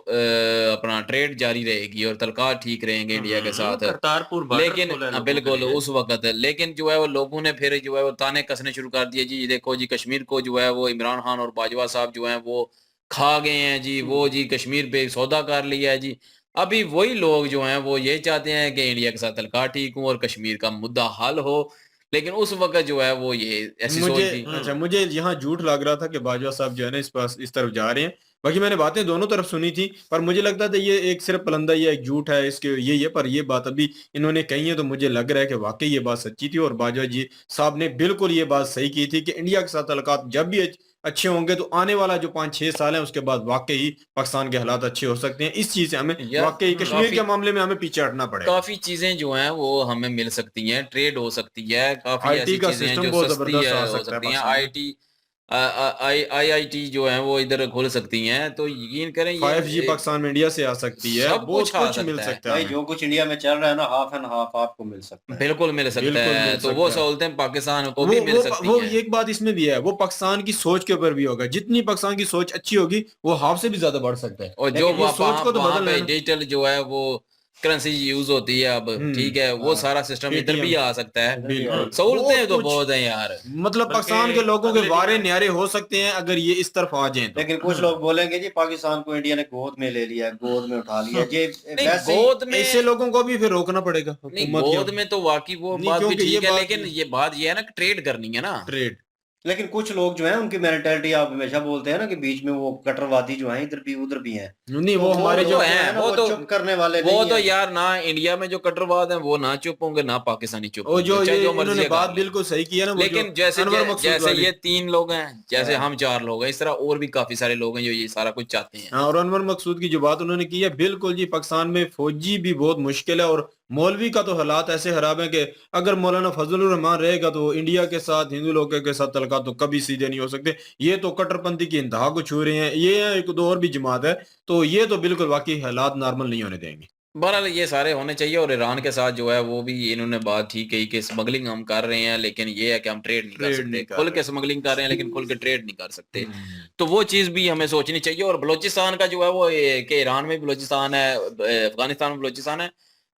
अपना ट्रेड जारी रहेगी और तलकात ठीक रहेंगे इंडिया के साथ। करतारपुर बॉर्डर लेकिन खोला है लोगों के बिल्कुल लिए। उस वक्त लेकिन जो है वो लोगों ने फिर जो है वो ताने कसने शुरू कर दिए जी देखो जी कश्मीर को जो है वो इमरान खान और बाजवा साहब जो है वो खा गए हैं जी वो जी कश्मीर पे सौदा कर लिया है जी। अभी वही लोग जो हैं वो ये चाहते हैं कि इंडिया के साथ तलका ठीक हो और कश्मीर का मुद्दा हल हो लेकिन उस वक्त जो है वो ये ऐसी सोच मुझे थी। अच्छा, मुझे यहाँ झूठ लग रहा था कि बाजवा साहब जो है ना इस तरफ जा रहे हैं। बाकी मैंने बातें दोनों तरफ सुनी थी, पर मुझे लगता था ये एक सिर्फ पलंदा या एक झूठ है इसके ये पर ये बात अभी इन्होंने कही है तो मुझे लग रहा है कि वाकई ये बात सच्ची थी और बाजवा जी साहब ने बिल्कुल ये बात सही की थी कि इंडिया के साथ ताल्लुकात जब भी अच्छे होंगे तो आने वाला जो 5-6 साल है उसके बाद वाकई पाकिस्तान के हालात अच्छे हो सकते हैं। इस चीज से हमें यार वाकई कश्मीर काफी के मामले में हमें पीछे हटना पड़ेगा। काफी चीजें जो हैं वो हमें मिल सकती हैं ट्रेड हो सकती है काफी आईटी ऐसी का चीजें हैं सिस्टम जो बहुत सस्ती जबरदस्त आ हो सकता है सकती हैं पाकिस्तान में। आईटी आईआईटी जो है वो इधर खुल सकती हैं तो यकीन करें ये 5G पाकिस्तान में इंडिया से आ सकती है, सब बहुत कुछ आ कुछ मिल सकता है सकता है भाई हमें। जो कुछ इंडिया में चल रहा है ना हाफ एंड हाफ आपको मिल सकता है। बिल्कुल मिल सकता बिल्कुल है मिल तो वो सकता है। सहूलतें पाकिस्तान को भी मिल सकती वो हैं। एक बात इसमें भी है, वो पाकिस्तान की सोच के ऊपर भी होगा, जितनी पाकिस्तान की सोच अच्छी होगी वो हाफ से भी ज्यादा बढ़ सकता है। और जो लेकिन ये सोच को तो वहां बदलना पे है ना। डिजिटल जो है वो करेंसी यूज होती है अब ठीक है वो हाँ, सारा सिस्टम इधर भी पेटीएम आ सकता है। इधर भी आ बिल्कुल सहूलतें बहुत तो कुछ, बहुत है यार। मतलब पाकिस्तान के लोगों के वारे न्यारे हो सकते हैं अगर ये इस तरफ आ जाएं तो। लेकिन कुछ लोग बोलेंगे जी पाकिस्तान को इंडिया ने गोद में ले लिया गोद में उठा लिया ये नहीं वैसे ही। गोद ऐसे में लोगों को भी फिर रोकना पड़ेगा नहीं हुकूमत गोद में तो वाकई वो नहीं, बात भी क्योंकि ये ठीक है बात लेकिन ये बात ये है ना कि ट्रेड करनी है ना। ट्रेड। लेकिन कुछ लोग जो है उनकी मेंटालिटी आप हमेशा बोलते हैं ना कि बीच में वो कट्टरवादी जो है इधर भी उधर भी हैं नहीं, तो वो वो हमारे लोग जो जो है ना वो चुप करने वाले वो नहीं तो है। यार ना इंडिया में जो कट्टरवाद है वो ना चुप होंगे ना पाकिस्तानी चुप और जो होंगे चाहे ये जो इन्होंने मर्जी बात कर ले। बिल्कुल सही की है ना, वो जो लेकिन जैसे अनवर मकसूद जैसे वाली। ये 3 लोग हैं जैसे हाँ। हम 4 लोग हैं इस तरह और भी काफी सारे लोग हैं जो ये सारा कुछ चाहते हैं। हाँ, और अनवर मकसूद की जो बात उन्होंने की है बिल्कुल जी, पाकिस्तान में फौजी भी बहुत मुश्किल है और मौलवी का तो हालात ऐसे खराब है कि अगर मौलाना फजलुर रहमान रहेगा तो इंडिया के साथ हिंदू लोगों के साथ तलका तो कभी सीधे नहीं हो सकते। ये तो कट्टरपंथी की इंतहा को छू रहे हैं, ये एक दो और भी जमात है, तो ये तो बिल्कुल वाकई हालात नॉर्मल नहीं होने देंगे। बहरहाल ये सारे होने चाहिए और ईरान के साथ जो है वो भी इन्होंने बात ठीक कही कि स्मगलिंग हम कर रहे हैं लेकिन ये है कि हम ट्रेड नहीं कर ट्रेड सकते नहीं कर खुल के रहे। स्मगलिंग कर रहे हैं लेकिन खुल के ट्रेड नहीं कर सकते। हम्म। तो वो चीज भी हमें सोचनी चाहिए और बलोचिस्तान का जो है वो कि ईरान में बलोचिस्तान है अफगानिस्तान में बलोचिस्तान है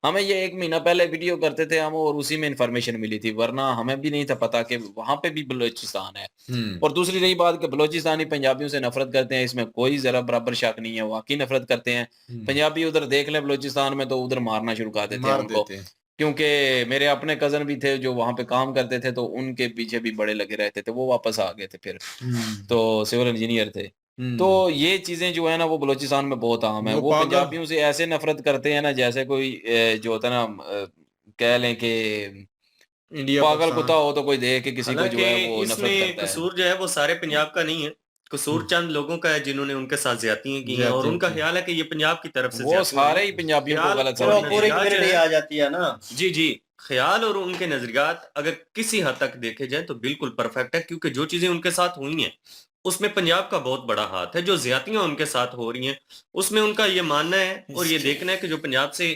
हमें ये 1 महीना पहले वीडियो करते थे हम और उसी में इंफॉर्मेशन मिली थी वरना हमें भी नहीं था पता कि वहां पे भी बलोचिस्तान है। हम्म। और दूसरी रही बात कि बलोचिस्तानी पंजाबियों से नफरत करते हैं इसमें कोई जरा बराबर शक नहीं है वाकई नफरत करते हैं। पंजाबी उधर देख लें बलोचिस्तान में तो उधर मारना शुरू कर देते हैं मार उनको देते हैं। क्योंकि मेरे अपने कजन भी थे जो वहां पे काम करते थे तो उनके पीछे भी बड़े लगे रहते थे वो वापस आ गए थे फिर तो सिविल इंजीनियर थे। तो ये चीजें जो है ना वो बलोचिस्तान में बहुत आम है वो वो पागल पंजाबियों से ऐसे नफरत करते हैं ना जैसे कोई जो होता है ना कह लें कि इंडिया पागल कुत्ता पाकिस्तान। हो तो कोई देख के किसी को जो हालांकि है वो नफरत इसमें करता है। कसूर जो है वो सारे पंजाब का नहीं है, कसूर चंद लोगों का है जिन्होंने उनके साथ ज्यादतियां की हैं और ज्यादतियां उनका की। ख्याल है कि ये पंजाब की तरफ से वो ज्यादती हो रही सारे है। ही पंजाबियों को ख्याल गलत फिर वो समझते पूरी हैं। नजरियात जो कम्युनिटी है आ जाती है ना। जी जी, ख्याल और उनके नजरियात अगर किसी हद तक देखे जाए तो बिल्कुल परफेक्ट है, क्योंकि जो चीजें उनके साथ हुई हैं उसमें पंजाब का बहुत बड़ा हाथ है। जो ज्यादतियां उनके साथ हो रही हैं उसमें उनका ये मानना है और ये देखना है कि जो पंजाब से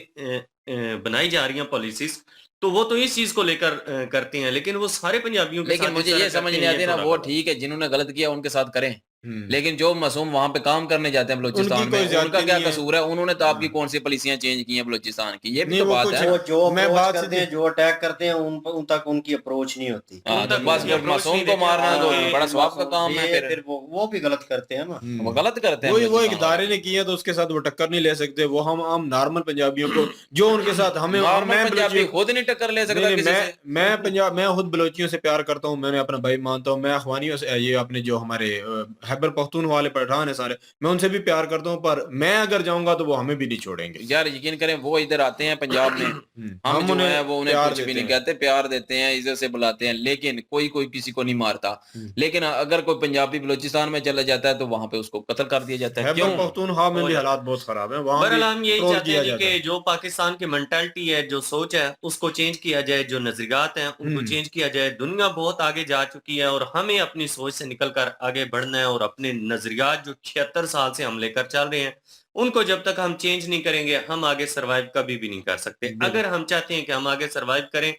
बनाई जा रही हैं पॉलिसीज तो वो तो इस चीज को लेकर करते हैं, लेकिन वो सारे पंजाबियों के लेकिन साथ मुझे इस तरह ये समझ करते नहीं हैं, आती ना थोड़ा वो गलत है। ठीक है जिन्होंने गलत किया उनके साथ करें लेकिन जो मासूम वहां पे काम करने जाते हैं बलूचिस्तान उनकी कोई में, ज्यादती उनका क्या नहीं है। कसूर है? उन्होंने तो आपकी हाँ। कौन सी पॉलिसियां चेंज की हैं बलूचिस्तान की? ये भी नहीं, तो वो बात कुछ है। वो जो मैं अप्रोच बात करते हैं, जो अटैक करते हैं, उन तक उनकी अप्रोच नहीं होती। हाँ, उन तो तक बस उनकी फिर अप्रोच मासूम नहीं को देते मारना तो उनके बड़ा स्वाब का काम है। फिर वो भी गलत करते हैं ना। वो गलत करते हैं वो बलूचिस्तान इदारे वाले। ने किया तो उसके साथ वो टक्कर नहीं ले सकते। वो हम नॉर्मल पंजाबियों को जो उनके साथ नॉर्मल मैं पंजाबी बलूचियों खुद नहीं टक्कर ले नहीं सकता नहीं किसी से। मैं खुद बलोचियों से प्यार करता हूँ, मैंने अपना भाई मानता हूँ। मैं अखवानियों से, ये अपने जो हमारे खैबर पख्तूनख्वा वाले पठान है सारे, मैं उनसे भी प्यार करता हूँ, पर मैं अगर जाऊंगा तो वो हमें भी नहीं छोड़ेंगे। यार यकीन करें, वो इधर आते हैं पंजाब में, हम हम जो उन्हें है वो उन्हें प्यार कुछ भी देते नहीं हैं। कहते, प्यार देते हैं, इज्जत से बुलाते हैं, लेकिन कोई कोई किसी को नहीं मारता। लेकिन अगर कोई पंजाबी बलूचिस्तान में चला जाता है तो वहां पे उसको कत्ल कर दिया जाता है। खैबर क्यों? पख्तूनख्वा में हो भी जाता हालात बहुत खराब है, वहां भी बहरहाल हम यही ट्रोल चाहते किया हैं जी जाता कि है। जो पाकिस्तान की मेंटालिटी है, जो सोच है, उसको चेंज किया जाए, जो नजरियात हैं उनको चेंज किया जाए। दुनिया बहुत आगे जा चुकी है और हमें अपनी सोच से निकलकर आगे बढ़ना है और अपने नजरियात जो 76 साल से हम लेकर चल रहे हैं उनको जब तक हम चेंज नहीं करेंगे हम आगे सरवाइव कभी भी नहीं कर सकते। अगर हम चाहते हैं कि हम आगे सरवाइव करें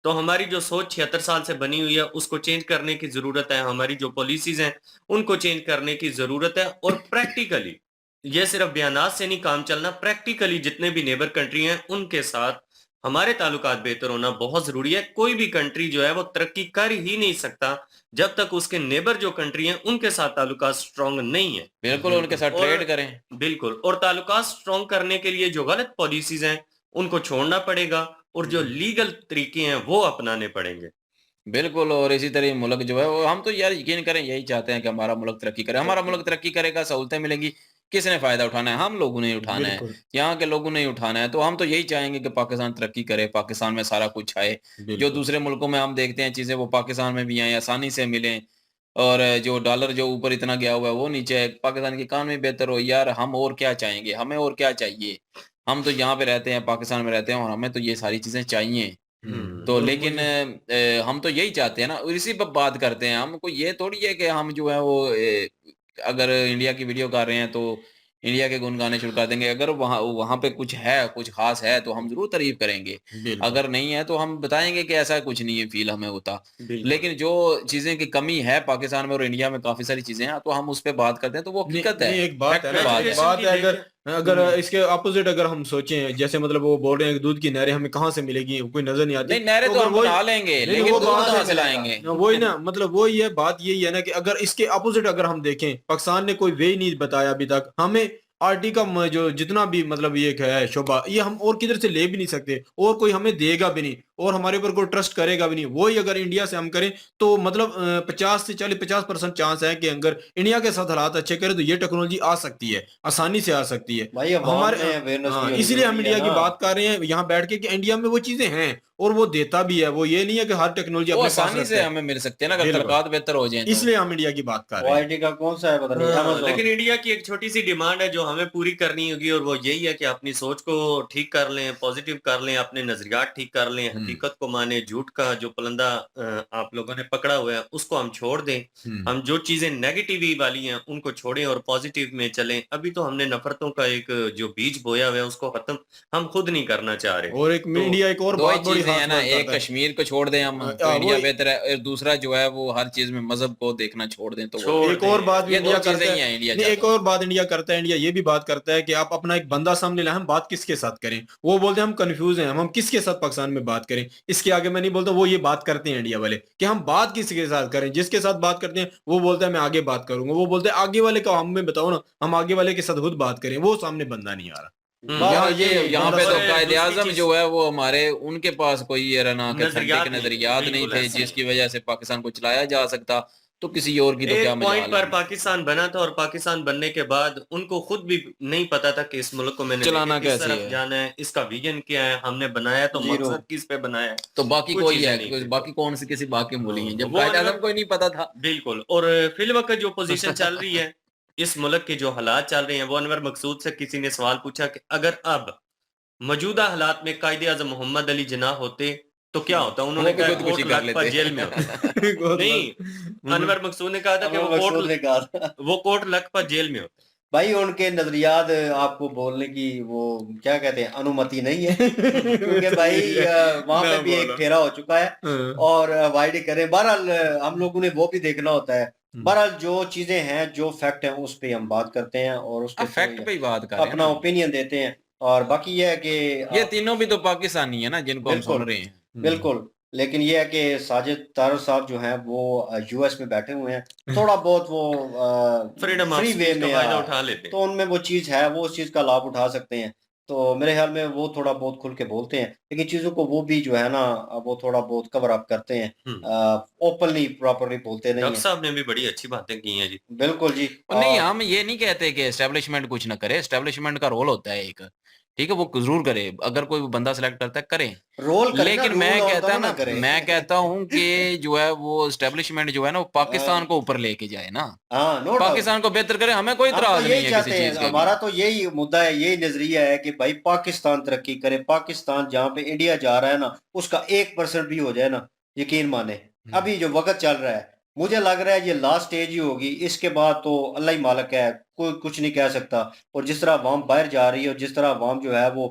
तो हमारी जो सोच 76 साल से बनी हुई है उसको चेंज करने की जरूरत है। हमारी जो पॉलिसीज हैं उनको चेंज करने की जरूरत है और प्रैक्टिकली, ये सिर्फ बयानात से नहीं काम चलना, प्रैक्टिकली जितने भी नेबर कंट्री हैं उनके साथ हमारे ताल्लुकात बेहतर होना बहुत जरूरी है। कोई भी कंट्री जो है वो तरक्की कर ही नहीं सकता जब तक उसके नेबर जो कंट्री हैं उनके साथ ताल्लुकात स्ट्रांग नहीं है। बिल्कुल उनके साथ और ट्रेड करें। बिल्कुल, और ताल्लुकात स्ट्रांग करने के लिए जो गलत पॉलिसीज हैं उनको छोड़ना पड़ेगा और जो लीगल तरीके हैं वो अपनाने पड़ेंगे। बिल्कुल, और इसी तरह मुल्क जो है वो, हम तो यार यकीन करें यही चाहते हैं कि हमारा मुल्क तरक्की करे। हमारा मुल्क तरक्की करेगा, सहूलतें मिलेंगी, किसने फ़ायदा उठाना है? हम लोगों ने ही उठाना है, बिल्कुल यहाँ के लोगों ने ही उठाना है। तो हम तो यही चाहेंगे कि पाकिस्तान तरक्की करे, पाकिस्तान में सारा कुछ आए। जो बिल्कुल दूसरे मुल्कों में हम देखते हैं चीज़ें, वो पाकिस्तान में भी आएँ, आसानी से मिलें, और जो डॉलर जो ऊपर इतना गया हुआ है वो नीचे आए, पाकिस्तान की इकॉनमी बेहतर हो। यार हम और क्या चाहेंगे? हमें और क्या चाहिए? हम तो यहाँ पे रहते हैं, पाकिस्तान में रहते हैं, और हमें तो ये सारी चीज़ें चाहिए। तो और लेकिन मुझे हम तो यही चाहते हैं ना, और इसी पे बात करते हैं। हमको ये थोड़ी है कि हम जो है वो अगर इंडिया की वीडियो कर रहे हैं तो इंडिया के गुण गाने शुरू कर देंगे। अगर वहाँ वहाँ पे कुछ है, कुछ ख़ास है तो हम ज़रूर तारीफ़ करेंगे। बिल्कुल अगर नहीं है तो हम बताएँगे कि ऐसा कुछ नहीं है, फ़ील हमें होता। बिल्कुल लेकिन जो चीज़ें की कमी है पाकिस्तान में और इंडिया में, काफ़ी सारी चीज़ें हैं, तो हम उस पे बात करते हैं, तो वो नहीं हकीकत है, नहीं, एक बात है फैक्ट ना, बात एक है। बात है। अगर अगर हम्म। इसके अपोजिट अगर हम सोचें, जैसे मतलब वो बोल रहे हैं कि दूध की नहरें हमें कहाँ से मिलेगी, कोई नजर नहीं आती, नहीं, नहरें तो तो अगर हम वही बना लेंगे, नहीं लेकिन वो दूध कहाँ कहाँ से से मिलेगा? लाएँगे? वही ना, मतलब वही है, बात यही है ना कि अगर इसके अपोजिट अगर हम देखें, पाकिस्तान ने कोई वे ही नहीं बताया अभी तक हमें। आरटी का जो जितना भी मतलब ये है शोभा, ये हम और किधर से ले भी नहीं सकते, और कोई हमें देगा भी नहीं, और हमारे ऊपर कोई ट्रस्ट करेगा भी नहीं। वही अगर इंडिया से हम करें तो मतलब 50 से 40-50% चांस है कि अगर इंडिया के साथ हालात अच्छे करें तो ये टेक्नोलॉजी आ सकती है, आसानी से आ सकती है। भाई अवाम हमारे में अवेयरनेस हाँ, भी होनी इसीलिए हम जरूरी है इंडिया की ना। बात कर रहे हैं यहाँ बैठ के कि इंडिया में वो चीजें हैं और वो देता भी है। वो ये नहीं है कि हर टेक्नोलॉजी वो अपने पास आसानी रखता से है। हमें मिल सकते हैं ना, अगर बिल्कुल। तलकात बेहतर हो जाएँ तो। इसलिए हम इंडिया की बात कर रहे हैं। क्वालिटी का कौन सा है पता नहीं, हाँ, Amazon। लेकिन इंडिया की एक छोटी सी डिमांड है जो हमें पूरी करनी होगी और वो यही है कि अपनी सोच को ठीक कर लें, पॉजिटिव कर लें, अपने नजरियात ठीक कर लें, हकीकत को माने, झूठ का जो पलंदा आप लोगों ने पकड़ा हुआ है उसको हम छोड़ दें। हम जो चीजें नेगेटिव वाली हैं उनको छोड़ें और पॉजिटिव में चलें। अभी तो हमने नफरतों का एक जो बीज बोया हुआ है उसको खत्म हम खुद नहीं करना चाह रहे। और एक तो इंडिया एक और दो ही बात बड़ी चीजें खास हैं ना, बात एक करता है। कश्मीर को छोड़ दें हम तो इंडिया वही बेहतर है, और दूसरा जो है वो हर चीज में मजहब को देखना छोड़ दें तो वो छोड़ एक और दें। बात भी ये दो इंडिया चीजें करता ही है। हैं इंडिया नहीं, एक चाहता है। और बात इंडिया करता है, इंडिया ये भी बात करता है कि आप अपना एक बंदा सामने लाए, हम बात किसके साथ करें। वो बोलते हैं हम कंफ्यूज हैं, हम किसके साथ पाकिस्तान में बात करें। इसके आगे मैं नहीं बोलता, वो ये बात करते हैं इंडिया वाले कि हम बात किसके साथ करें। जिसके साथ बात करते हैं वो बोलता है मैं आगे बात करूंगा, वो बोलते हैं आगे वाले का हमें बताओ ना, हम आगे वाले के साथ खुद बात करें। वो सामने बंदा नहीं आ रहा। यहाँ यहाँ पे तो और कायदे दूसरी आजम चीज जो है वो हमारे, उनके पास कोई ये रना के नजरियात अथेंटिक नहीं, नजरियात नहीं बिल्कुल थे, ऐसा जिसकी वजह से पाकिस्तान को चलाया जा सकता, तो किसी और की तो क्या एक पॉइंट मजाल पर है? पाकिस्तान बना था और पाकिस्तान बनने के बाद उनको खुद भी नहीं पता था कि इस मुल्क को मैंने चलाना लेके किस कैसे तरफ है? जाना है, इसका विजन क्या है, हमने बनाया तो जीरो। मकसद किस पे बनाया है, तो बाकी कुछ कोई चीजें है, नहीं थी। बाकी कौन सी किसी बाकी मूली है, जब वो कायदे अनवर आजम को ही नहीं पता था। बिल्कुल। और फिल वक्त जो पोजीशन चल रही है, इस मुल्क के जो हालात चल रहे हैं, वो अनवर मकसूद से किसी ने सवाल पूछा कि अगर अब मौजूदा हालात में कायदे आजम मोहम्मद अली जिन्ना होते तो क्या होता। उन्होंने वो भी कहा खुदकुशी कोर्ट कर लखपत लेते। जेल में होता। नहीं, अनवर मकसूद ने कहा था कि अमर मकसूद ने कहा वो कोर्ट लखपत जेल में होता। भाई उनके नजरियात आपको बोलने की वो क्या कहते हैं अनुमति नहीं है, क्योंकि भाई वहां पे भी एक फेरा हो चुका है और वाइड करें। बहरहाल हम लोगों ने वो भी देखना होता है बहरहाल जो चीजें हैं, जो फैक्ट हैं, उस पे हम बात करते हैं और उसके फैक्ट पे ही बात कर रहे हैं अपना ना। ओपिनियन देते हैं। और बाकी ये है कि ये तीनों भी तो पाकिस्तानी है ना जिनको हम सुन बिल्कुल रहे हैं। बिल्कुल, लेकिन ये है कि साजिद तारड़ साहब जो हैं वो यूएस में बैठे हुए हैं, थोड़ा बहुत वो freedom of free way speech का में फायदा उठा लेते हैं। तो उनमें वो चीज़ है, वो उस चीज़ का लाभ उठा सकते हैं। तो मेरे ख्याल में वो थोड़ा बहुत खुल के बोलते हैं, लेकिन चीज़ों को वो भी जो है ना वो थोड़ा बहुत कवर अप करते हैं, ओपनली प्रॉपर्ली बोलते नहीं डॉक्टर हैं। साहब ने भी बड़ी अच्छी बातें की हैं जी। बिल्कुल जी। और नहीं, हम ये नहीं कहते कि एस्टेब्लिशमेंट कुछ ना करे, एस्टेब्लिशमेंट का रोल होता है एक, ठीक है? वो ज़रूर करे, अगर कोई बंदा सेलेक्ट करता है, करें। रोल करे ना, लेकिन रूल मैं और कहता तब ना करे। मैं कहता हूँ कि जो है वो एस्टेब्लिशमेंट जो है ना वो पाकिस्तान को ऊपर लेके जाए ना, हाँ, नो डाउट। पाकिस्तान को बेहतर करे, हमें कोई हम तो इतराज़ नहीं यही है किसी चाहते हैं, चीज़ के हमारा लिए। तो यही मुद्दा है, यही नजरिया है कि भाई पाकिस्तान तरक्की करे, पाकिस्तान जहाँ पे इंडिया जा रहा है ना, उसका 1% भी हो जाए ना, यकीन माने। अभी जो वक्त चल रहा है, मुझे लग रहा है ये लास्ट स्टेज ही होगी, इसके बाद तो अल्लाह ही मालिक है, कोई कुछ नहीं कह सकता। और जिस तरह अवाम बाहर जा रही है और जिस तरह अवाम जो है वो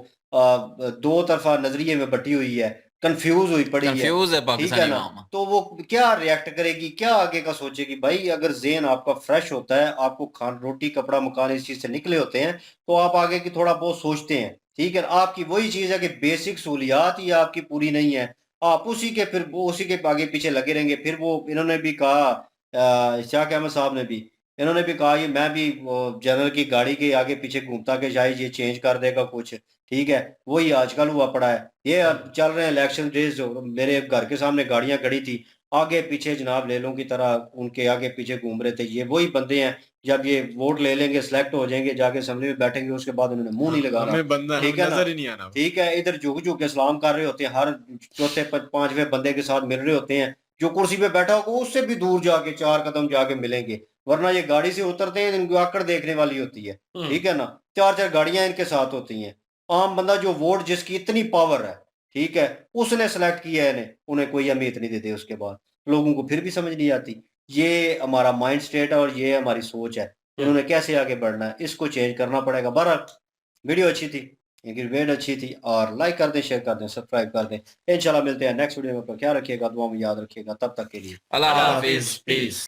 दो तरफा नजरिए में बटी हुई है, कंफ्यूज हुई पड़ी है, कंफ्यूज है ठीक है पाकिस्तानी ना, अवाम। तो वो क्या रिएक्ट करेगी, क्या आगे का सोचेगी? भाई अगर ज़हन आपका फ्रेश होता है, आपको खान रोटी कपड़ा मकान इस चीज़ से निकले होते हैं, तो आप आगे की थोड़ा बहुत सोचते हैं, ठीक है? आपकी वही चीज़ है कि बेसिक सहूलियात ही आपकी पूरी नहीं है, आप उसी के फिर वो उसी के आगे पीछे लगे रहेंगे। फिर वो इन्होंने भी कहा इश्तियाक अहमद साहब ने भी, इन्होंने भी कहा, ये मैं भी वो जनरल की गाड़ी के आगे पीछे घूमता कि शायद ये चेंज कर देगा कुछ, ठीक है? वही आजकल हुआ पड़ा है। ये अब चल रहे हैं इलेक्शन डेज, मेरे घर के सामने गाड़ियां खड़ी थी, आगे पीछे जनाब लेलों की तरह उनके आगे पीछे घूम रहे थे। ये वही बंदे हैं, जब ये वोट ले लेंगे, सिलेक्ट हो जाएंगे, जाके असेंबली में बैठेंगे, उसके बाद उन्होंने मुंह नहीं लगाना, हमें बंदा ठीक हमें है ना? नजर ही नहीं आना। ठीक है, इधर झुक झुक के सलाम कर रहे होते हैं, हर चौथे पांचवें बंदे के साथ मिल रहे होते हैं, जो कुर्सी पे बैठा होगा उससे भी दूर जाके 4 कदम जाके मिलेंगे, वरना ये गाड़ी से उतरते हैं, इनको आकड़ देखने वाली होती है, ठीक है ना? 4-4 गाड़ियां इनके साथ होती हैं। आम बंदा जो वोट जिसकी इतनी पावर है, ठीक है, उसने सेलेक्ट किया है इन्हें, उन्हें कोई अहमियत नहीं देते उसके बाद। लोगों को फिर भी समझ नहीं आती। ये हमारा माइंड स्टेट है और ये हमारी सोच है। इन्होंने कैसे आगे बढ़ना है, इसको चेंज करना पड़ेगा। बहरहाल वीडियो अच्छी थी, इनकी डिबेट अच्छी थी, और लाइक कर दें, शेयर कर दें, सब्सक्राइब कर दें। इंशाल्लाह मिलते हैं नेक्स्ट वीडियो में। अपना ख्याल रखिएगा, दुआ में याद रखिएगा। तब तक के लिए अल्लाह अल्लाह हाफिज, हाफिज, पीस।